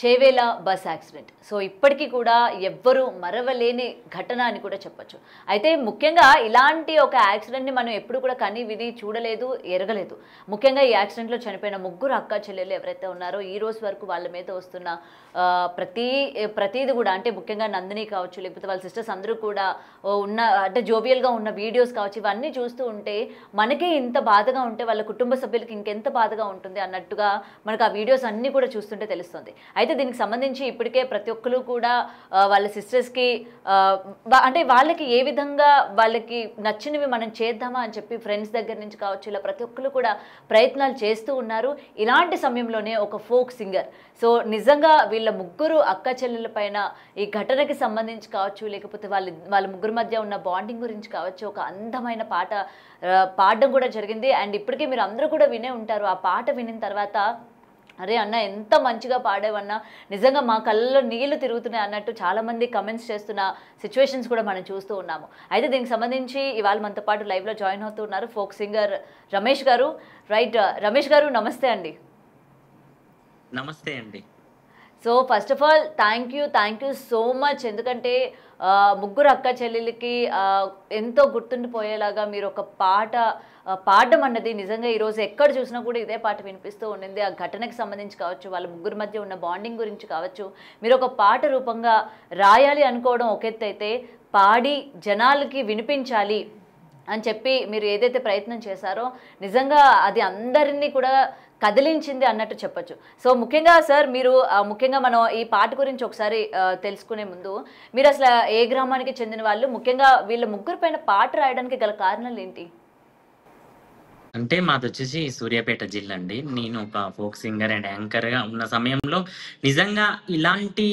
Chevella bus accident. So ఇప్పటికీ కూడా ఎవ్వరూ మరవలేని ఘటన అని కూడా చెప్పొచ్చు. అయితే ముఖ్యంగా ఇలాంటి ఒక యాక్సిడెంట్‌ని మనం ఎప్పుడు కూడా కని విని చూడలేదు, ఎరగలేదు. ముఖ్యంగా ఈ యాక్సిడెంట్‌లో చనిపోయిన ముగ్గురు అక్కా చెల్లెళ్ళు ఎవరైతే ఉన్నారో ఈ రోజు వరకు వాళ్ళ మీద వస్తున్న ప్రతీది కూడా అంటే ముఖ్యంగా నందిని కావచ్చు, లేకపోతే వాళ్ళ సిస్టర్స్ అందరూ కూడా ఉన్న అంటే జోవియల్‌గా ఉన్న వీడియోస్ కావచ్చు, ఇవన్నీ చూస్తూ ఉంటే మనకే ఇంత బాధగా ఉంటే వాళ్ళ కుటుంబ సభ్యులకి ఇంకెంత బాధగా ఉంటుంది అన్నట్టుగా మనకు ఆ వీడియోస్ అన్నీ కూడా చూస్తుంటే తెలుస్తుంది. అయితే దీనికి సంబంధించి ఇప్పటికే ప్రతి ఒక్కరు కూడా వాళ్ళ సిస్టర్స్‌కి అంటే వాళ్ళకి ఏ విధంగా వాళ్ళకి నచ్చినవి మనం చేద్దామా అని చెప్పి ఫ్రెండ్స్ దగ్గర నుంచి కావచ్చు, ఇలా ప్రతి ఒక్కరు కూడా ప్రయత్నాలు చేస్తూ ఉన్నారు. ఇలాంటి సమయంలోనే ఒక ఫోక్ సింగర్ సో నిజంగా వీళ్ళ ముగ్గురు అక్క చెల్లెల పైన ఈ ఘటనకి సంబంధించి కావచ్చు, లేకపోతే వాళ్ళ ముగ్గురు మధ్య ఉన్న బాండింగ్ గురించి కావచ్చు, ఒక అందమైన పాట పాడడం కూడా జరిగింది. అండ్ ఇప్పటికే మీరు అందరూ కూడా వినే ఉంటారు. ఆ పాట వినిన తర్వాత అరే అన్న ఎంత మంచిగా పాడేవన్నా, నిజంగా మా కళ్ళలో నీళ్లు తిరుగుతున్నాయి అన్నట్టు చాలామంది కమెంట్స్ చేస్తున్న సిచ్యువేషన్స్ కూడా మనం చూస్తూ ఉన్నాము. అయితే దీనికి సంబంధించి ఇవాళ మనతో పాటు లైవ్లో జాయిన్ అవుతూ ఉన్నారు ఫోక్ సింగర్ రమేష్ గారు. రైట్, రమేష్ గారు నమస్తే అండి. నమస్తే అండి. So first of all thank you so much. ఎందుకంటే ముగ్గురు అక్క చెల్లెలకి ఎంతో గుర్తుండిపోయేలాగా మీరు ఒక పాట పాడడం అన్నది నిజంగా ఈరోజు ఎక్కడ చూసినా కూడా ఇదే పాట వినిపిస్తూ ఉండింది. ఆ ఘటనకి సంబంధించి కావచ్చు, వాళ్ళ ముగ్గురు మధ్య ఉన్న బాండింగ్ గురించి కావచ్చు, మీరు ఒక పాట రూపంగా రాయాలి అనుకోవడం ఒక ఎత్తు అయితే, పాడి జనాలకి వినిపించాలి అని చెప్పి మీరు ఏదైతే ప్రయత్నం చేశారో నిజంగా అది అందరినీ కూడా కదిలించింది అన్నట్టు చెప్పొచ్చు. సో ముఖ్యంగా సార్ మీరు ముఖ్యంగా మనం ఈ పాట గురించి ఒకసారి తెలుసుకునే ముందు మీరు అసలు ఏ గ్రామానికి చెందిన వాళ్ళు, ముఖ్యంగా వీళ్ళ ముగ్గురు పైన పాట రాయడానికి గల కారణాలు ఏంటి? అంటే మాదొచ్చేసి సూర్యాపేట జిల్లా అండి. నేను ఒక ఫోక్ సింగర్ అండ్ యాంకర్‌గా ఉన్న సమయంలో నిజంగా ఇలాంటి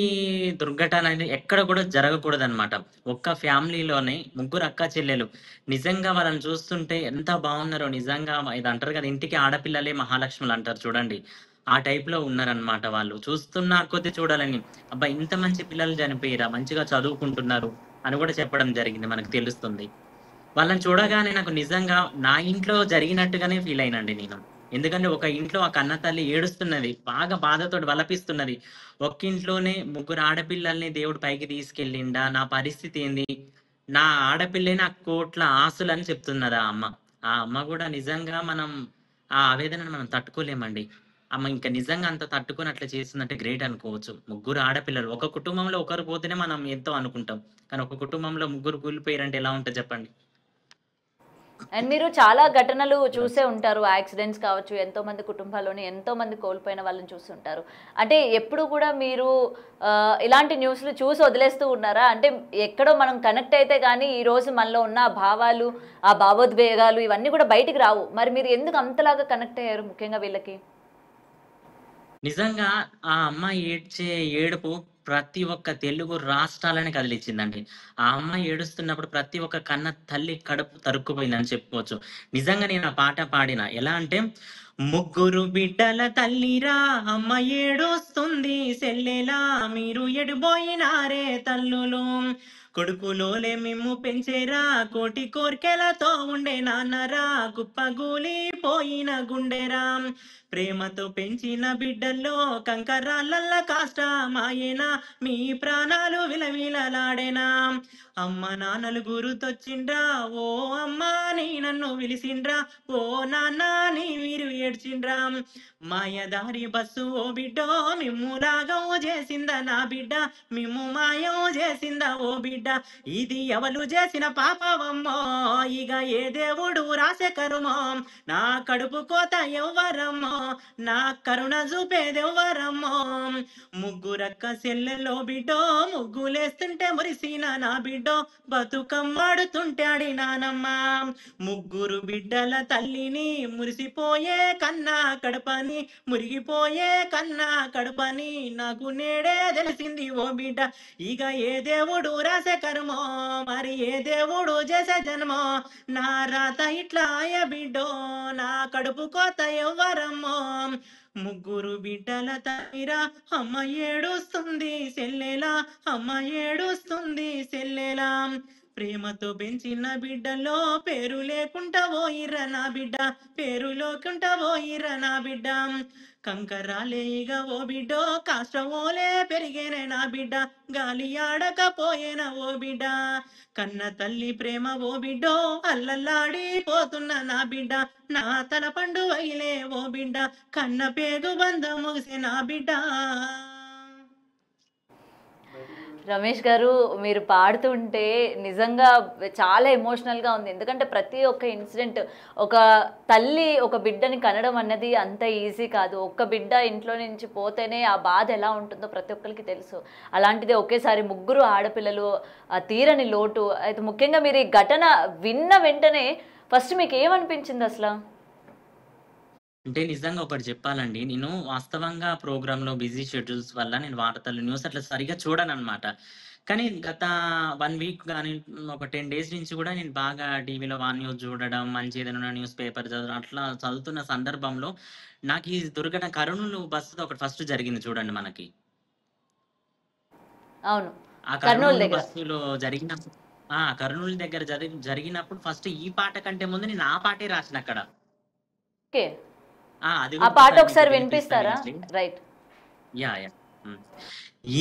దుర్ఘటన అనేది ఎక్కడ కూడా జరగకూడదనమాట. ఒక్క ఫ్యామిలీలోనే ముగ్గురు అక్కా చెల్లెలు. నిజంగా వాళ్ళని చూస్తుంటే ఎంత బావున్నారో నిజంగా ఇది అంటారు కదా! ఇంటికి ఆడపిల్లలే మహాలక్ష్ములు అంటారు చూడండి. ఆ టైప్‌లో ఉన్నారనమాట వాళ్ళు. చూస్తున్న కొద్దీ చూడాలని, అబ్బా! ఇంత మంచి పిల్లలు చనిపోయిర్రా, మంచిగా చదువుకుంటున్నారు అని కూడా చెప్పడం జరిగింది. మనకు తెలుస్తుంది. వాళ్ళని చూడగానే నాకు నిజంగా నా ఇంట్లో జరిగినట్టుగానే ఫీల్ అయినండి నేను. ఎందుకంటే ఒక ఇంట్లో ఆ కన్నతల్లి ఏడుస్తున్నది. బాగా బాధతోటి వలపిస్తున్నది. ఒక్కింట్లోనే ముగ్గురు ఆడపిల్లల్ని దేవుడు పైకి తీసుకెళ్ళిండా? నా పరిస్థితి ఏంది? నా ఆడపిల్లే నాకు కోట్ల ఆస్తులని చెప్తున్నది ఆ అమ్మ. ఆ అమ్మ గూడా నిజంగా ఆ ఆవేదనను మనం తట్టుకోలేమండి. ఇంక నిజంగా అంత తట్టుకొని అట్లా చేసిందంటే గ్రేట్ అనుకోవచ్చు. ముగ్గురు ఆడపిల్లలు. ఒక కుటుంబంలో ఒకరు పోతేనే మనం ఎంతో అనుకుంటాం. కానీ ఒక కుటుంబంలో ముగ్గురు కూలిపోయారంటే ఎలా ఉంటది చెప్పండి? అండ్ మీరు చాలా ఘటనలు చూసే ఉంటారు. యాక్సిడెంట్స్ కావచ్చు, ఎంతోమంది కుటుంబాల్లోని ఎంతోమంది కోల్పోయిన వాళ్ళని చూస్తుంటారు. అంటే ఎప్పుడు కూడా మీరు ఇలాంటి న్యూస్‌లు చూసి వదిలేస్తూ ఉన్నారా? అంటే ఎక్కడో మనం కనెక్ట్ అయితే గానీ ఈరోజు మనలో ఉన్న ఆ భావాలు, ఆ భావోద్వేగాలు ఇవన్నీ కూడా బయటికి రావు. మరి మీరు ఎందుకు అంతలాగా కనెక్ట్ అయ్యారు ముఖ్యంగా వీళ్ళకి? నిజంగా ఆ అమ్మాయి ఏడ్చే ఏడుపు ప్రతి ఒక్క తెలుగు రాష్ట్రాలని కదిలిచ్చిందండి. ఆ అమ్మాయి ఏడుస్తున్నప్పుడు ప్రతి ఒక్క కన్న తల్లి కడుపు తరుక్కుపోయిందని చెప్పుకోవచ్చు. నిజంగా నేను ఆ పాట పాడిన. ఎలా అంటే, ముగ్గురు బిడ్డల తల్లిరా అమ్మ ఏడుస్తుంది సెల్లెలా మీరు ఎడుబోయినారే తల్లులు. కొడుకులోలే మిమ్ము పెంచేరా కోటి కోర్కెలతో ఉండే నాన్నరా కుప్పగూలిపోయిన గుండెరా. ప్రేమతో పెంచిన బిడ్డల్లో కంకరాలల్ల కాష్టమాయేనా మీ ప్రాణాలు విలవిలలాడేనా. అమ్మ నాన్నలు గురుతొచ్చిండ్రా ఓ అమ్మ నీ నన్ను విలిసిండ్రా ఓ నాన్న నీ వీరు ఏడ్చిండ్రా. మాయదారి బస్సు ఓ బిడ్డో మిమ్ము లాగం చేసిందా నా బిడ్డ మిమ్ము మాయం చేసిందా ఓ బిడ్డ. ఇది ఎవలు చేసిన పాపవమ్మో ఇక ఏ దేవుడు రాసే కరుమో. నా కడుపు కోత ఎవ్వరమ్మో నా కరుణ చూపేదెవ్వరమ్మో. ముగ్గురక్క సెల్లెల్లో బిడ్డో ముగ్గులేస్తుంటే మురిసిన నా బిడ్డో బతుకమ్మాడుతుంటే ఆడినానమ్మా. ముగ్గురు బిడ్డల తల్లిని మురిసిపోయే కన్నా కడపని మురిగిపోయే కన్నా కడపని నాకు నేడే తెలిసింది ఓ బిడ్డ. ఇక ఏ దేవుడు రాసే కర్మో మరి ఏ దేవుడు చేసే జన్మో. నా రాత ఇట్లా ఆయ బిడ్డో నా కడుపు కోత ఎవ్వరమ్మో. ముగ్గురు బిడ్డల తల్లిరా అమ్మ ఏడుస్తుంది సెల్లెలా అమ్మ ఏడుస్తుంది సెల్లెలా. ప్రేమతో పెంచిన బిడ్డలో పేరు లేకుండా పోయిర్ర నా బిడ్డ, పేరు లేకుండా పోయిర్ర నా బిడ్డ. కంకరాలేగా ఓ బిడ్డో కాష్టమోలే పెరిగేనే నా బిడ్డ, గాలి ఆడకపోయేనా ఓ బిడ్డ. కన్న తల్లి ప్రేమ ఓ బిడ్డో అల్లల్లాడిపోతున్న నా బిడ్డ, నా తల పండు వైలే ఓ బిడ్డ, కన్న పేగు బంధం ముగిసే నా బిడ్డ. రమేష్ గారు, మీరు పాడుతుంటే నిజంగా చాలా ఎమోషనల్గా ఉంది. ఎందుకంటే ప్రతి ఒక్క ఇన్సిడెంట్, ఒక తల్లి ఒక బిడ్డని కనడం అన్నది అంత ఈజీ కాదు. ఒక్క బిడ్డ ఇంట్లో నుంచి పోతేనే ఆ బాధ ఎలా ఉంటుందో ప్రతి ఒక్కరికి తెలుసు. అలాంటిది ఒకేసారి ముగ్గురు ఆడపిల్లలు, ఆ తీరని లోటు. అయితే ముఖ్యంగా మీరు ఈ ఘటన విన్న వెంటనే ఫస్ట్ మీకు ఏమనిపించింది అసలు? అంటే నిజంగా ఒకటి చెప్పాలండి. నేను వాస్తవంగా ప్రోగ్రామ్‌లో బిజీ షెడ్యూల్స్ వల్ల నేను వార్తలు, న్యూస్ అట్లా సరిగ్గా చూడననమాట. కానీ గత 1 వీక్ గాని, ఒక 10 డేస్ నుంచి గూడా నేను బాగా టీవీలో వన్ న్యూస్ చూడడం, మంచి ఏదైనా న్యూస్ పేపర్ చదవడం అట్లా చదువుతున్న సందర్భంలో నాకు ఈ దుర్ఘటన కర్నూలు బస్సుతో ఒకటి ఫస్ట్ జరిగింది చూడండి మనకి. అవును, ఆ కర్నూలు కర్నూలు దగ్గర. బస్సులో జరిగినప్పుడు కర్నూలు దగ్గర జరిగినప్పుడు ఫస్ట్ ఈ పాట కంటే ముందు నేను ఆ పాటే రాసినక్కడ. ఓకే, అది ఆ గూడా పాట ఒకసారి మీకు ఒకసారి వినిపిస్తా వినిపిస్తారా? వినండి. రైట్. యాహ్! హ్మ్.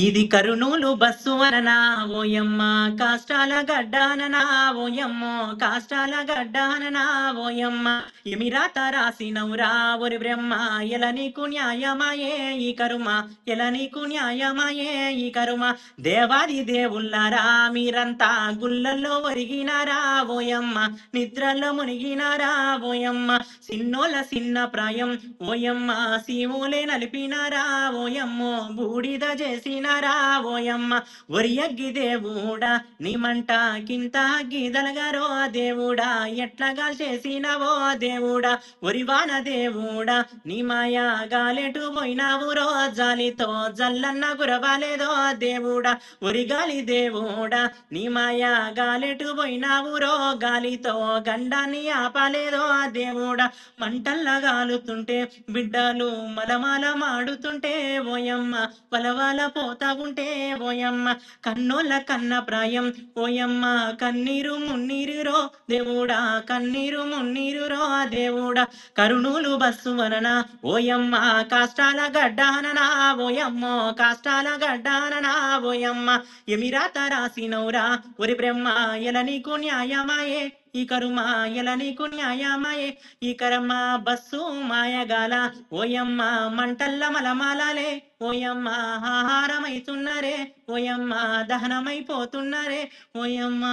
ఇది కర్నూలు బస్సు వరనా ఓయమ్మ, కాష్టాల గడ్డాననా ఓయమ్మో, కాష్టాల గడ్డాననా ఓయమ్మ. ఎమిరాత రాసినవురా ఒరి బ్రహ్మ, ఎల నీకు న్యాయమాయే ఈ కరుమ, ఎల నీకు న్యాయమాయే ఈ కరుమ. దేవాది దేవుళ్ళారా మీరంతా గుళ్ళల్లో ఒరిగినారా ఓయమ్మ, నిద్రలో మునిగినారా ఓయమ్మ. సిన్నోల సిన్న ప్రాయం ఓయమ్మ, సీమోలే నలిపినారా ఓయమ్మో, బూడిద చేసినారా ఓయమ్మ. ఒరియగ్గి దేవుడా నీ మంట కింత గీదలగారో దేవుడా, ఎట్లగా చేసినవో దేవుడా. ఒరివాన దేవుడా నీ మాయా గాలెటు పోయినావు రో, జాలితో జల్లన్న గురవాలేదో దేవుడా. ఒరిగాలి దేవుడా నీ మాయా గాలెటు పోయినావు రో, గాలితో గండాన్ని ఆపాలేదో దేవుడా. మంటల్లా గాలుతుంటే బిడ్డలు మలమల మాడుతుంటే ఓయమ్మ, వలవల పోతా ఉంటే ఓయమ్మ. కన్నోళ్ళ కన్న ప్రాయం ఓయమ్మ, కన్నీరు మున్నీరురో దేవుడా, కన్నీరు మున్నీరురో దేవుడా. కరుణూలు బస్సు వలన ఓయమ్మ, కాష్టాల గడ్డాననా ఓయమ్మో, కాష్టాల గడ్డాననా ఓయమ్మ. ఎమిరాత రాసినవురా ఒరి బ్రహ్మ, ఎల నీకు న్యాయమాయే ఈ కరుమ, ఎల నీకు న్యాయమాయే ఈ కరమ. బస్సు మాయగాల ఓయమ్మ, మంటల్ల మలమాలలే ఓయమ్మ, ఆహారమైతున్నరే ఓయమ్మ, దహనమైపోతున్నరే ఓయమ్మ.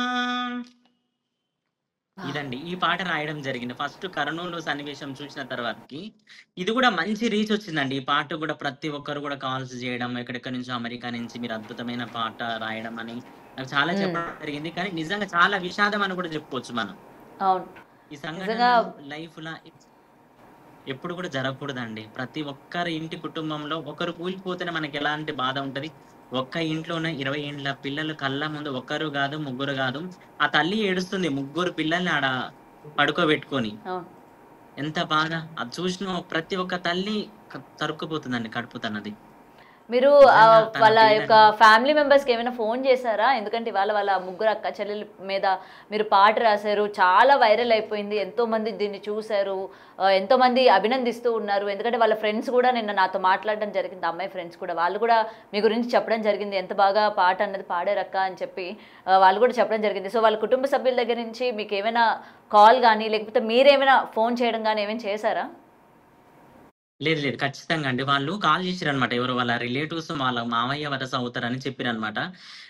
ఇదండి ఈ పాట రాయడం జరిగింది. ఫస్ట్ కర్నూలు సన్నివేశం చూసిన తర్వాతకి ఇది కూడా మంచి రీచ్ వచ్చిందండి. ఈ పాట కూడా ప్రతి ఒక్కరు కూడా కాల్స్ చేయడం, ఎక్కడెక్కడి నుంచో అమెరికా నుంచి మీరు అద్భుతమైన పాట రాయడం అని నాకు చాలా ఉమ్, చెప్పడం జరిగింది. కానీ నిజంగా చాలా విషాదం అని కూడా చెప్పుకోవచ్చు మనం. అవును, ఈ నిజంగా. సంఘటనలు లైఫ్‌ల ఎప్పుడు కూడా జరగకూడదండి. ప్రతి ఒక్కరి ఇంటి కుటుంబంలో ఒకరు కూలిపోతేనే మనకి ఎలాంటి బాధ ఉంటది. ఒక్క ఇంట్లోనే 20 ఏండ్ల పిల్లలు కళ్ళ ముందు ఒక్కరు గాదు, ముగ్గురు గాదు. ఆ తల్లి ఏడుస్తుంది ముగ్గురు పిల్లల్ని ఆడ పడుకోబెట్టుకొని. అవును, ఎంత బాధ! అది చూసిన ప్రతి ఒక్క తల్లి తరుక్కుపోతుందండి కడుపు తనది. మీరు నిజంగా తన వాళ్ళ యొక్క పిల్లల్ని ఫ్యామిలీ మెంబర్స్కి ఏమైనా ఫోన్ చేశారా? ఎందుకంటే ఇవాళ వాళ్ళ ముగ్గురు అక్క చెల్లెల మీద మీరు పాట రాశారు, చాలా వైరల్ అయిపోయింది, ఎంతోమంది దీన్ని చూశారు, ఎంతోమంది అభినందిస్తూ ఉన్నారు. ఎందుకంటే వాళ్ళ ఫ్రెండ్స్ కూడా నిన్న నాతో మాట్లాడడం జరిగింది, అమ్మాయి ఫ్రెండ్స్ కూడా, వాళ్ళు కూడా మీ గురించి చెప్పడం జరిగింది, ఎంత బాగా పాట అన్నది పాడారక్క అని చెప్పి వాళ్ళు కూడా చెప్పడం జరిగింది. సో వాళ్ళ కుటుంబ సభ్యుల దగ్గర నుంచి మీకు ఏమైనా కాల్ కానీ, లేకపోతే మీరేమైనా ఫోన్ చేయడం కానీ ఏమైనా చేశారా? లేదు. లేదు. ఖచ్చితంగా అండి. వాళ్ళు కాల్ చేసిరనమాట. ఎవరో వాళ్ళ రిలేటివ్స్ వాళ్ళ మామయ్య వరస అవుతారని చెప్పిరనమాట.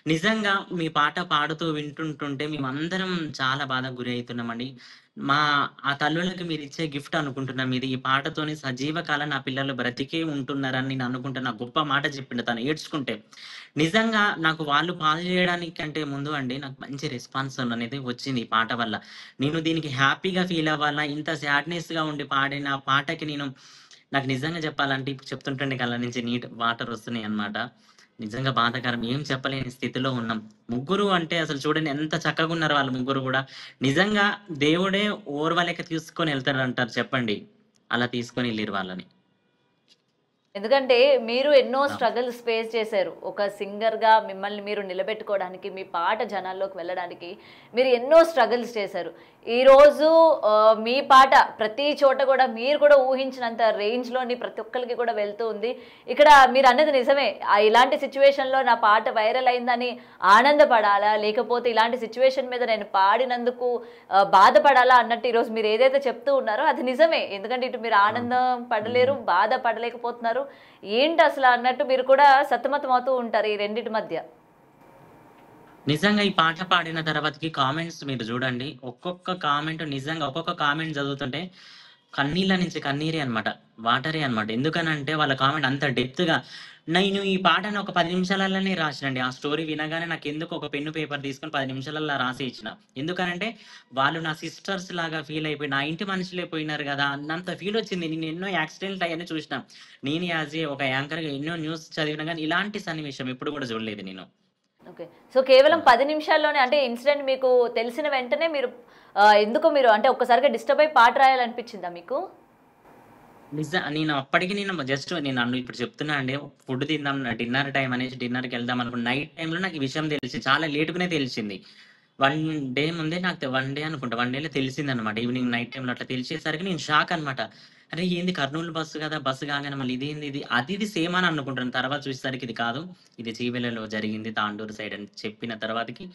నిజంగా మీ పాట పాడుతూ వింటుంటుంటే మేమందరం చాలా బాధకు గురి అయితున్నామండి. మా ఆ తల్లులకి మీరిచ్చే గిఫ్ట్ అనుకుంటున్నాం ఇది. ఈ పాటతోని సజీవ కాలం నా పిల్లలు బ్రతికే ఉంటున్నారని నేను అనుకుంటున్నా. గొప్ప మాట చెప్పిండు తను ఏడ్చుకుంటే. నిజంగా నాకు వాళ్ళు కాల్ చేయడానికంటే ముందు అండి నాకు మంచి రెస్పాన్స్ అనేది వచ్చింది ఈ పాట వల్ల. నేను దీనికి హ్యాపీగా ఫీల్ అవ్వాలా, ఇంత సాడ్‌నెస్‌గా ఉండి పాడిన పాటకి నాకు నిజంగా చెప్పాలంటే ఇప్పుడు చెప్తుంటేనే కళ్ళ నుంచి వాటర్ వస్తున్నాయన్నమాట. నిజంగా బాధాకరం. ఏం చెప్పలేని స్థితిలో ఉన్నాం. ముగ్గురు అంటే అసలు చూడండి ఎంత చక్కగున్నారో వాళ్ళు ముగ్గురు గూడా. నిజంగా దేవుడే ఓర్వలేక తీసుకొని ఎళ్తాడంటారు చెప్పండి. అలా తీసుకొని ఎళ్ళిర్రు వాళ్ళని. ఎందుకంటే మీరు ఎన్నో ఆ! స్ట్రగుల్స్ ఫేస్ చేశారు. ఒక సింగర్‌గా మిమ్మల్ని మీరు నిలబెట్టుకోవడానికి, మీ పాట జనాల్లోకి వెళ్ళడానికి మీరు ఎన్నో స్ట్రగుల్స్ చేశారు. ఈరోజు మీ పాట ప్రతి చోట కూడా మీరు కూడా ఊహించినంత రేంజ్‌లోని ప్రతి ఒక్కళ్ళకి కూడా వెళ్తూ ఉంది. ఇక్కడ మీరన్నది నిజమే. ఇలాంటి సిట్యుయేషన్‌లో నా పాట వైరల్ అయిందని ఆనందపడాలా? లేకపోతే ఇలాంటి సిట్యుయేషన్ మీద నేను పాడినందుకు బాధపడాలా అన్నట్టు ఈరోజు మీరు ఏదైతే చెప్తూ ఉన్నారో అది నిజమే. ఎందుకంటే ఇటు మీరు అవును. ఆనందం పడలేరు, హ్మ్. బాధ పడలేకపోతున్నారు. ఏంటి అసల అన్నట్టు మీరు కూడా సతమతం అవుతూ ఉంటారు ఈ రెండిటి మధ్య. నిజంగా ఈ పాట పాడిన తర్వాతకి కామెంట్స్ మీరు జూడండి. ఒక్కొక్క కామెంట్ నిజంగా ఒక్కొక్క కామెంట్ చదువుతుంటే కన్నీళ్ళ నుంచి కన్నీరే అన్నమాట. వాటరే అన్నమాట. ఎందుకనంటే వాళ్ళ కామెంట్ అంత డెప్త్‌గా నేను ఈ పాటను ఒక 10 నిమిషాలల్లనే రాసినండి. ఆ స్టోరీ వినగానే నాకెందుకో ఒక పెన్ను, పేపర్ తీసుకొని 10 నిమిషాలల్ల రాసి ఇచ్చిన. ఎందుకనంటే వాళ్ళు నా సిస్టర్స్ లాగా ఫీల్ అయిపోయి, నా ఇంటి మనుషులే పోయినారు గదా! అన్నంత ఫీలొచ్చింది. నేను ఎన్నో యాక్సిడెంట్లు అయన్నీ చూసినా. నేను యాస్ ఏ ఒక యాంకర్‌గా ఎన్నో న్యూస్ చదివినా గానీ ఇలాంటి సన్నివేశం ఎప్పుడు గూడా చూడలేదు నేను. ఓకే. సో, కేవలం హ్మ్. 10 నిమిషాల్లోనే అంటే ఇన్సిడెంట్ మీకు తెలిసిన వెంటనే మీరు ఎందుకో మీరు అంటే ఒక్కసారిగా డిస్టర్బ్ అయ్యి పాట రాయాలనిపించిందా మీకు? నేను అప్పటికి జస్ట్ నేను ఇప్పుడు చెప్తున్నా అండి. ఫుడ్ తిందాం డిన్నర్ టైమ్ అనేసి డిన్నర్‌కెళ్దాం అనుకున్న నైట్ టైమ్‌లో నాకు ఈ విషయం తెలిసింది. చాలా లేట్‌గానే తెలిసింది. 1 డే ముందే నాకు 1 డే అనుకుంటా. 1 డేలో తెలిసిందనమాట. ఈవినింగ్ నైట్ టైమ్‌లో అట్లా తెలిసేసరికి నేను షాక్ అనమాట. అరే! ఏంది కర్నూలు బస్సు గదా! బస్సు కాగానే మళ్ళీ ఇదేంది ఇది? అది ఇది సేమ్ అని అనుకుంటాను. తర్వాత చూసేసరికి ఇది కాదు. ఇది చీవెలలో జరిగింది తాండూరు సైడ్ అని చెప్పిన తర్వాతకి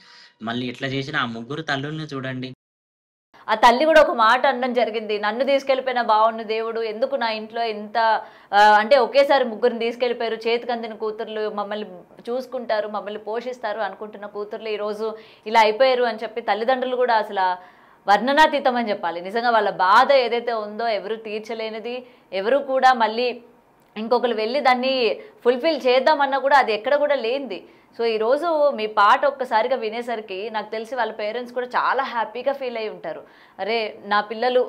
మళ్ళీ ఎట్లా చేసినా ఆ ముగ్గురు తల్లుల్ని చూడండి. ఆ తల్లి గూడా ఒక మాట అనడం జరిగింది. "నన్ను తీసుకెళ్ళిపోయినా బావుండు దేవుడు. ఎందుకు నా ఇంట్లో ఇంత అంటే ఒకేసారి ముగ్గురిని తీసుకెళ్ళిపోయారు. చేతికందిన కూతుర్లు మమ్మల్ని చూసుకుంటారు, మమ్మల్ని పోషిస్తారు అనుకుంటున్న కూతుర్లు ఈరోజు ఇలా అయిపోయారు" అని చెప్పి తల్లిదండ్రులు గూడా అసల వర్ణనాతీతం అని జెప్పాలి. నిజంగా వాళ్ళ బాధ ఏదైతే ఉందో ఎవరు తీర్చలేనిది. ఎవరు కూడా మళ్ళీ ఇంకొకళ్ళు వెళ్లి దాన్ని ఫుల్‌ఫిల్ చేద్దామన్నా కూడా అది ఎక్కడ కూడా లేనిది. సో, ఈరోజు మీ పాట ఒక్కసారిగా వినేసరికి నాకు తెలిసి వాళ్ళ పేరెంట్స్ కూడా చాలా హ్యాపీగా ఫీల్ అయ్యి ఉంటారు. అరే! నా పిల్లలు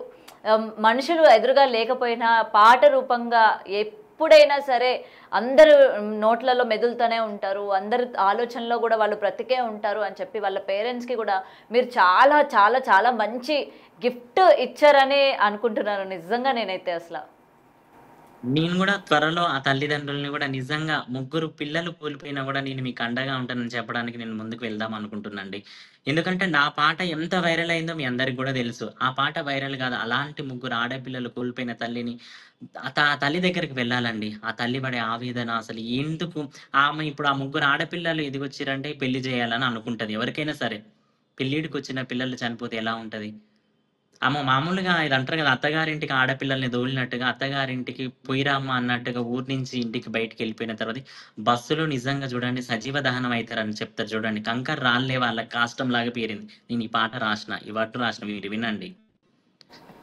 మనుషులు ఎదురుగా లేకపోయినా పాట రూపంగా ఎప్పుడైనా సరే అందరూ నోట్లలో మెదులుతూనే ఉంటారు. అందరి ఆలోచనలో కూడా వాళ్ళు బ్రతికే ఉంటారు అని చెప్పి వాళ్ళ పేరెంట్స్‌కి కూడా మీరు చాలా చాలా చాలా మంచి గిఫ్ట్ ఇచ్చారని అనుకుంటున్నాను నిజంగా నేనైతే అసల. నేను గూడా త్వరలో ఆ తల్లిదండ్రులని గూడా నిజంగా ముగ్గురు పిల్లలు కోల్పోయినా గూడా నేను మీకు అండగా ఉంటానని చెప్పడానికి నేను ముందుకు వెళ్దాం అనుకుంటున్నాండి. ఎందుకంటే నా పాట ఎంత వైరల్ అయిందో మీ అందరికి గూడా తెలుసు. ఆ పాట వైరల్ గాదు. అలాంటి ముగ్గురు ఆడపిల్లలు కోల్పోయిన తల్లిని ఆ తల్లి దగ్గరికి వెళ్ళాలండి. ఆ తల్లి పడే ఆవేదన అసలు ఎందుకు ఆమె ఇప్పుడు ఆ ముగ్గురు ఆడపిల్లలు ఎదిగొచ్చిర్రంటే పెళ్లి చేయాలని అనుకుంటది ఎవరికైనా సరే. పెళ్ళిడికొచ్చిన పిల్లలు చనిపోతే ఎలా ఉంటది? మామూలుగా ఇదంటారు గదా! అత్తగారింటికి ఆడపిల్లల్ని దోలినట్టుగా, అత్తగారింటికి పొయ్యిరామ్మా అన్నట్టుగా ఊరు నుంచి ఇంటికి బయటికెళ్ళిపోయిన తర్వాత బస్సులో నిజంగా చూడండి సజీవ దహనం అయితారని చెప్తారు చూడండి. కంకర రాళ్ళే వాళ్ళకి కాష్టంలాగా పేరింది. నేను ఈ పాట రాసిన, ఈ వట్టు రాసిన మీరు వినండి.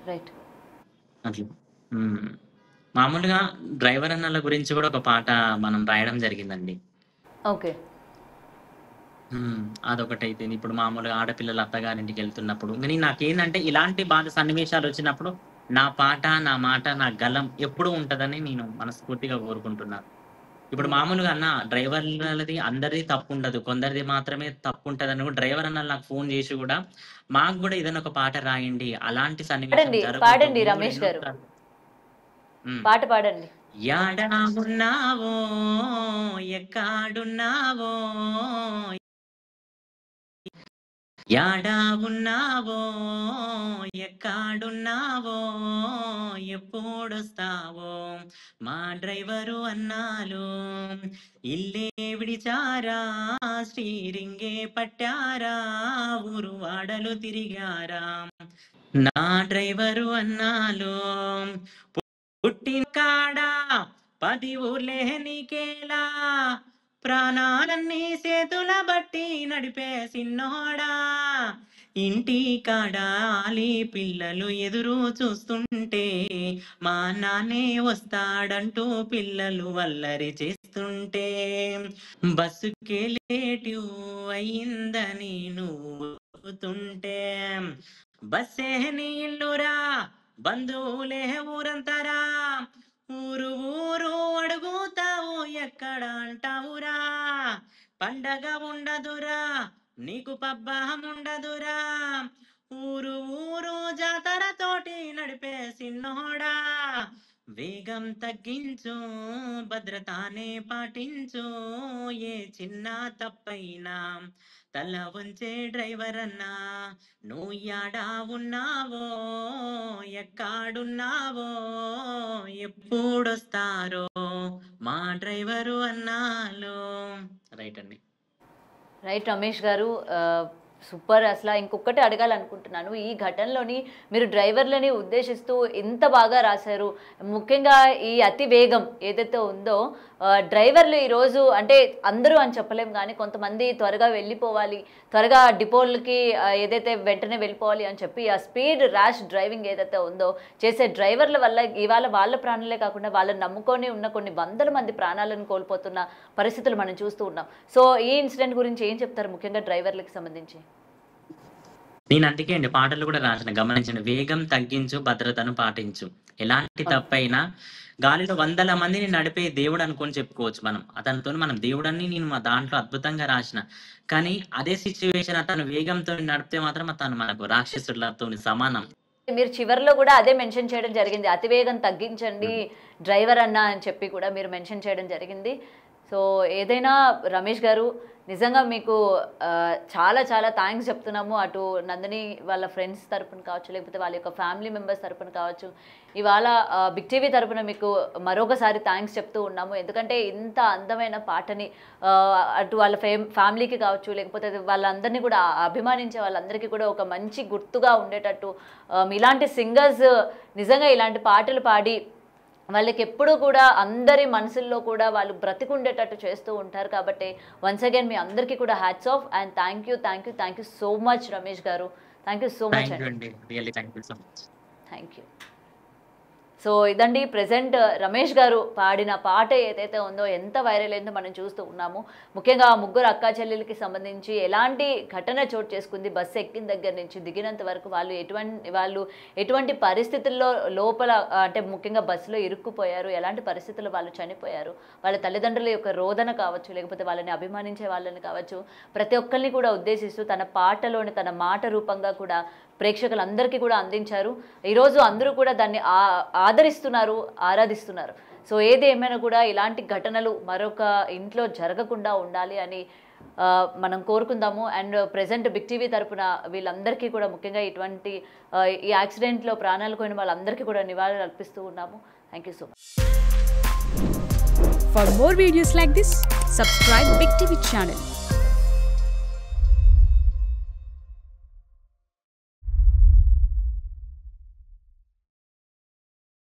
రైట్. అట్లా. హ్మ్. మామూలుగా డ్రైవర్ అన్నల గురించి గూడా ఒక పాట మనం రాయడం జరిగిందండి. ఓకే. హ్మ్. అదొకటైపోయింది. ఇప్పుడు మామూలుగా ఆడపిల్లలు అత్తగారింటికెళ్తున్నప్పుడు నాకేందంటే ఇలాంటి బాధ సన్నివేశాలొచ్చినప్పుడు నా పాట, నా మాట, నా గలం ఎప్పుడూ ఉంటదని నేను మనస్ఫూర్తిగా కోరుకుంటున్నా. ఇప్పుడు హ్మ్. మామూలుగా డ్రైవర్లది అందరిది తప్పుండదు. కొందరిది మాత్రమే తప్పుంటదని గూడా డ్రైవర్ అన్నలు నాకు ఫోను జేసి గూడా, మాకు గూడా ఏదైనా ఒక పాట రాయండి. అలాంటి సన్నివేశం పాడండి. జరగొద్దు. పాడండి మేము గూడా రమేష్ ఎన్నో గారు. హ్మ్. పాట పాడండి. యాడ ఉన్నావో ఎక్కాడున్నావో యాడా ఉన్నావో ఎక్కాడున్నావో ఎప్పుడొస్తావో మా డ్రైవరు అన్నాలు ఇల్లే విడిచారా శ్రీరింగే పట్టారా ఊరు వాడలు తిరిగారా నా డ్రైవరు అన్నాలు పుట్టిన కాడ 10 ఊర్లే నీకేలా ప్రాణాలన్నీ చేతుల బట్టి నడిపే సిన్నోడా ఇంటి కాడ ఆలి పిల్లలు ఎదురు చూస్తుంటే మా నాన్నే వస్తాడంటూ పిల్లలు వల్లరి చేస్తుంటే బస్సుకే లేటు అయిందని నువ్వు చెబుతుంటే బస్సే నీ ఇల్లురా బంధువులే ఊరంతరా ఊరు ఊరు అడుగుతావు ఎక్కడ అంటావురా పండగ ఉండదురా నీకు పబ్బహం ఉండదురా ఊరు ఊరు జాతర తోటి నడిపే సిన్నోడా వేగం తగ్గించు భద్రతానే పాటించు ఏ చిన్న తప్పైనా తల వంచే డ్రైవర్ అన్నా నువ్వు యాడా ఉన్నావో ఎక్కడున్నావో ఎప్పుడొస్తారో మా డ్రైవరు అన్నాలో. రైట్ అండి. రైట్ రమేష్ గారు, సూపర్. అసలు ఇంకొకటి అడగాలనుకుంటున్నాను, ఈ ఘటనలోని మీరు డ్రైవర్లని ఉద్దేశిస్తూ ఎంత బాగా రాశారు. ముఖ్యంగా ఈ అతి వేగం ఏదైతే ఉందో, డ్రైవర్లు ఈరోజు అంటే అందరూ అని చెప్పలేం కానీ కొంతమంది త్వరగా వెళ్ళిపోవాలి, త్వరగా డిపోలకి ఏదైతే వెంటనే వెళ్ళిపోవాలి అని చెప్పి ఆ స్పీడ్ ర్యాష్ డ్రైవింగ్ ఏదైతే ఉందో చేసే డ్రైవర్ల వల్ల ఇవాళ వాళ్ళ ప్రాణాలే కాకుండా వాళ్ళని నమ్ముకొని ఉన్న కొన్ని వందల మంది ప్రాణాలను కోల్పోతున్న పరిస్థితులు మనం చూస్తూ ఉన్నాం. సో ఈ ఇన్సిడెంట్ గురించి ఏం చెప్తారు ముఖ్యంగా డ్రైవర్లకు సంబంధించి? నేను అందుకే అండి పాటలు కూడా రాసిన, గమనించండి. వేగం తగ్గించు భద్రతను పాటించు. ఎలాంటి తప్పైనా గాలిలో వందల మందిని నడిపే దేవుడు అనుకొని చెప్పుకోవచ్చు మనం. అతనితో మనం దేవుడని నేను మా దాంట్లో అద్భుతంగా రాసిన. కానీ అదే సిచ్యువేషన్ అతను వేగంతో నడిపితే మాత్రం అతను మనకు రాక్షసులతో సమానం. మీరు చివరిలో కూడా అదే మెన్షన్ చేయడం జరిగింది, అతివేగం తగ్గించండి డ్రైవర్ అన్న అని చెప్పి కూడా మీరు మెన్షన్ చేయడం జరిగింది. సో ఏదైనా రమేష్ గారు నిజంగా మీకు చాలా చాలా థ్యాంక్స్ చెప్తున్నాము. అటు నందిని వాళ్ళ ఫ్రెండ్స్ తరపున కావచ్చు, లేకపోతే వాళ్ళ యొక్క ఫ్యామిలీ మెంబర్స్ తరపున కావచ్చు, ఇవాళ బిగ్ టీవీ తరపున మీకు మరొకసారి థ్యాంక్స్ చెప్తూ ఉన్నాము. ఎందుకంటే ఇంత అందమైన పాటని అటు వాళ్ళ ఫ్యామిలీకి కావచ్చు, లేకపోతే వాళ్ళందరినీ కూడా అభిమానించే వాళ్ళందరికీ కూడా ఒక మంచి గుర్తుగా ఉండేటట్టు ఇలాంటి సింగర్స్ నిజంగా ఇలాంటి పాటలు పాడి వాళ్ళకి ఎప్పుడూ కూడా అందరి మనసుల్లో కూడా వాళ్ళు బ్రతికుండేటట్టు చేస్తూ ఉంటారు. కాబట్టి వన్స్ అగైన్ మీ అందరికీ కూడా hats off and thank you so much Ramesh గారు. థ్యాంక్ యూ సో మచ్ అండి. Thank you. సో ఇదండి ప్రెజెంట్ రమేష్ గారు పాడిన పాట ఏదైతే ఉందో ఎంత వైరల్ అయిందో మనం చూస్తూ ఉన్నాము. ముఖ్యంగా ముగ్గురు అక్కా చెల్లెలకి సంబంధించి ఎలాంటి ఘటన చోటు చేసుకుంది, బస్సు ఎక్కిన దగ్గర నుంచి దిగినంత వరకు వాళ్ళు ఎటువంటి పరిస్థితుల్లో లోపల అంటే ముఖ్యంగా బస్సులో ఇరుక్కుపోయారు, ఎలాంటి పరిస్థితుల్లో వాళ్ళు చనిపోయారు, వాళ్ళ తల్లిదండ్రుల యొక్క రోదన కావచ్చు, లేకపోతే వాళ్ళని అభిమానించే వాళ్ళని కావచ్చు, ప్రతి ఒక్కరిని కూడా ఉద్దేశిస్తూ తన పాటలోని తన మాట రూపంగా కూడా ప్రేక్షకులందరికీ కూడా అందించారు. ఈరోజు అందరూ కూడా దాన్ని ఆదరిస్తున్నారు, ఆరాధిస్తున్నారు. సో ఏది ఏమైనా కూడా ఇలాంటి ఘటనలు మరొక ఇంట్లో జరగకుండా ఉండాలి అని మనం కోరుకుందాము. అండ్ ప్రెజెంట్ బిగ్ టీవీ తరపున వీళ్ళందరికీ కూడా ముఖ్యంగా ఇటువంటి ఈ యాక్సిడెంట్లో ప్రాణాలు పోయిన వాళ్ళందరికీ కూడా నివాళులు అర్పిస్తూ ఉన్నాము. Thank you so much. For more videos like this, subscribe Big TV channel.